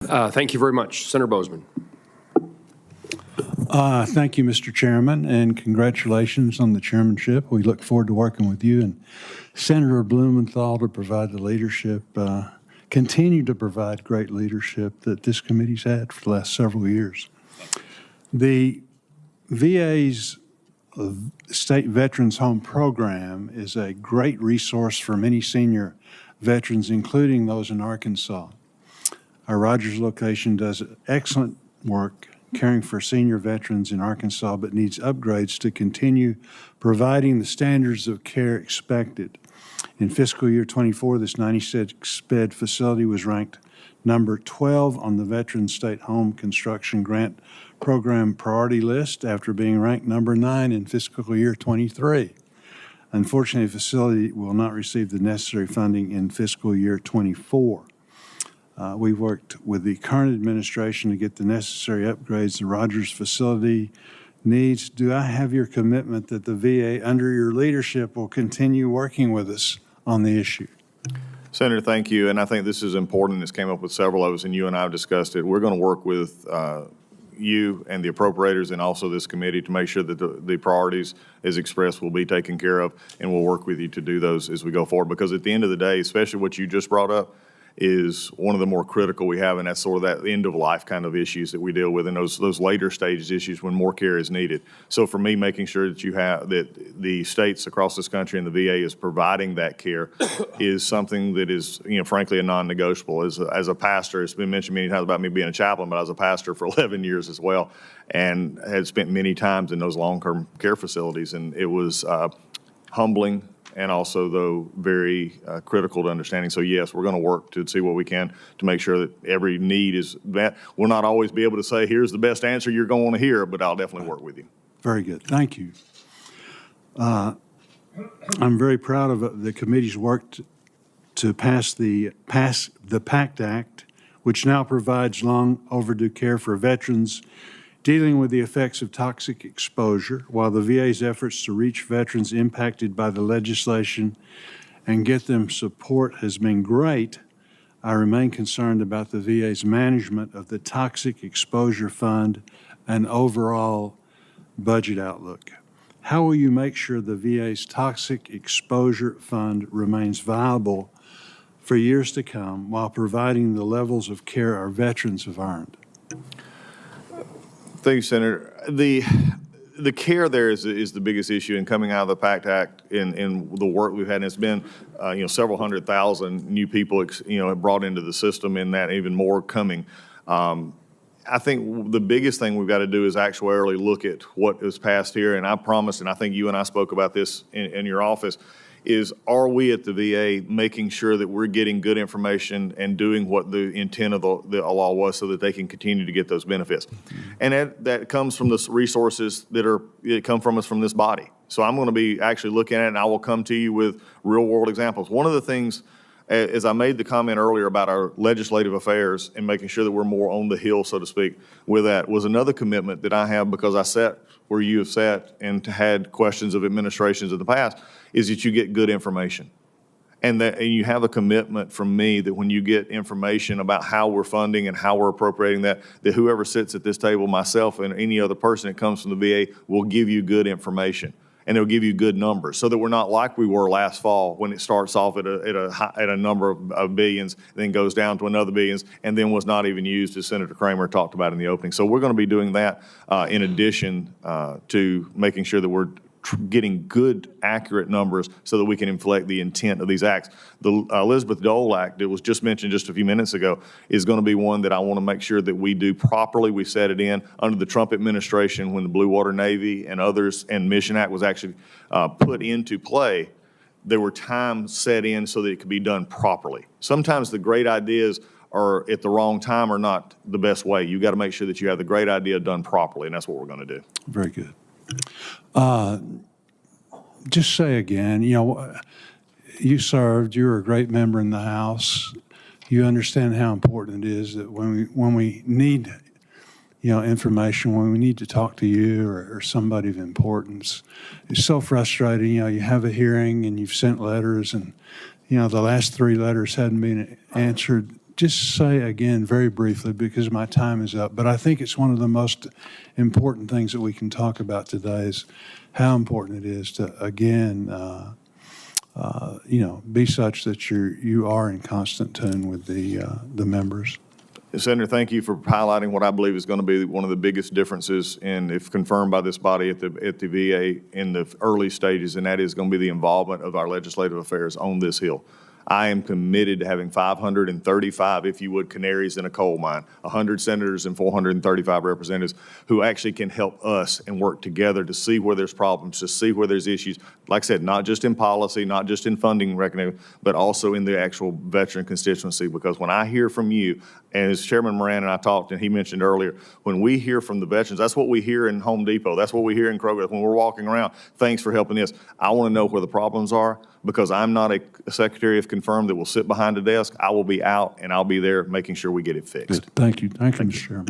Thank you very much. Senator Bozeman. Thank you, Mr. Chairman, and congratulations on the chairmanship. We look forward to working with you and Senator Blumenthal to provide the leadership, continue to provide great leadership that this committee's had for the last several years. The VA's State Veterans Home Program is a great resource for many senior veterans, including those in Arkansas. Our Rogers location does excellent work caring for senior veterans in Arkansas, but needs upgrades to continue providing the standards of care expected. In fiscal year 24, this 96-bed facility was ranked number 12 on the Veteran State Home Construction Grant Program priority list after being ranked number 9 in fiscal year 23. Unfortunately, the facility will not receive the necessary funding in fiscal year 24. We've worked with the current administration to get the necessary upgrades the Rogers facility needs. Do I have your commitment that the VA, under your leadership, will continue working with us on the issue? Senator, thank you. And I think this is important. This came up with several of us, and you and I have discussed it. We're going to work with you and the appropriators and also this committee to make sure that the priorities as expressed will be taken care of, and we'll work with you to do those as we go forward. Because at the end of the day, especially what you just brought up, is one of the more critical we have, and that's sort of that end-of-life kind of issues that we deal with, and those later stages issues when more care is needed. So for me, making sure that you have that the states across this country and the VA is providing that care is something that is, frankly, a non-negotiable. As a pastor, it's been mentioned many times about me being a chaplain, but I was a pastor for 11 years as well, and had spent many times in those long-term care facilities, and it was humbling, and also, though, very critical to understanding. So, yes, we're going to work to see what we can to make sure that every need is met. We'll not always be able to say, here's the best answer you're going to hear, but I'll definitely work with you. Very good. Thank you. I'm very proud of the committee's work to pass the PACT Act, which now provides long overdue care for veterans dealing with the effects of toxic exposure. While the VA's efforts to reach veterans impacted by the legislation and get them support has been great, I remain concerned about the VA's management of the Toxic Exposure Fund and overall budget outlook. How will you make sure the VA's Toxic Exposure Fund remains viable for years to come while providing the levels of care our veterans have earned? Thank you, Senator. The care there is the biggest issue in coming out of the PACT Act in the work we've had. And it's been, several 100,000 new people, brought into the system, and that even more coming. I think the biggest thing we've got to do is actuarially look at what is passed here. And I promise, and I think you and I spoke about this in your office, is are we at the VA making sure that we're getting good information and doing what the intent of the law was so that they can continue to get those benefits? And that comes from the resources that come from us from this body. So I'm going to be actually looking at it, and I will come to you with real world examples. One of the things, as I made the comment earlier about our legislative affairs and making sure that we're more on the hill, so to speak, with that, was another commitment that I have, because I sat where you have sat and had questions of administrations in the past, is that you get good information. And you have a commitment from me that when you get information about how we're funding and how we're appropriating that whoever sits at this table, myself and any other person that comes from the VA, will give you good information. And it'll give you good numbers, so that we're not like we were last fall when it starts off at a number of billions, then goes down to another billions, and then was not even used, as Senator Kramer talked about in the opening. So we're going to be doing that in addition to making sure that we're getting good, accurate numbers so that we can inflect the intent of these acts. The Elizabeth Dole Act that was just mentioned just a few minutes ago is going to be one that I want to make sure that we do properly. We set it in under the Trump administration when the Blue Water Navy and others and Mission Act was actually put into play. There were times set in so that it could be done properly. Sometimes the great ideas are at the wrong time or not the best way. You got to make sure that you have the great idea done properly, and that's what we're going to do. Very good. Just say again, you served, you were a great member in the House. You understand how important it is that when we need, information, when we need to talk to you or somebody of importance, it's so frustrating. You have a hearing and you've sent letters and, the last 3 letters hadn't been answered just say again, very briefly, because my time is up, but I think it's one of the most important things that we can talk about today is how important it is to, again, be such that you are in constant tune with the members. Senator, thank you for highlighting what I believe is going to be one of the biggest differences, and if confirmed by this body at the VA in the early stages, and that is going to be the involvement of our legislative affairs on this Hill. I am committed to having 535, if you would, canaries in a coal mine, 100 senators and 435 representatives who actually can help us and work together to see where there's problems, to see where there's issues. Like I said, not just in policy, not just in funding recognition, but also in the actual veteran constituency. Because when I hear from you, and as Chairman Moran and I talked, and he mentioned earlier, when we hear from the veterans, that's what we hear in Home Depot. That's what we hear in Kroger. When we're walking around, thanks for helping us. I want to know where the problems are, because I'm not a secretary of confirmed that will sit behind a desk. I will be out, and I'll be there making sure we get it fixed. Good. Thank you. Thank you, Mr. Chairman.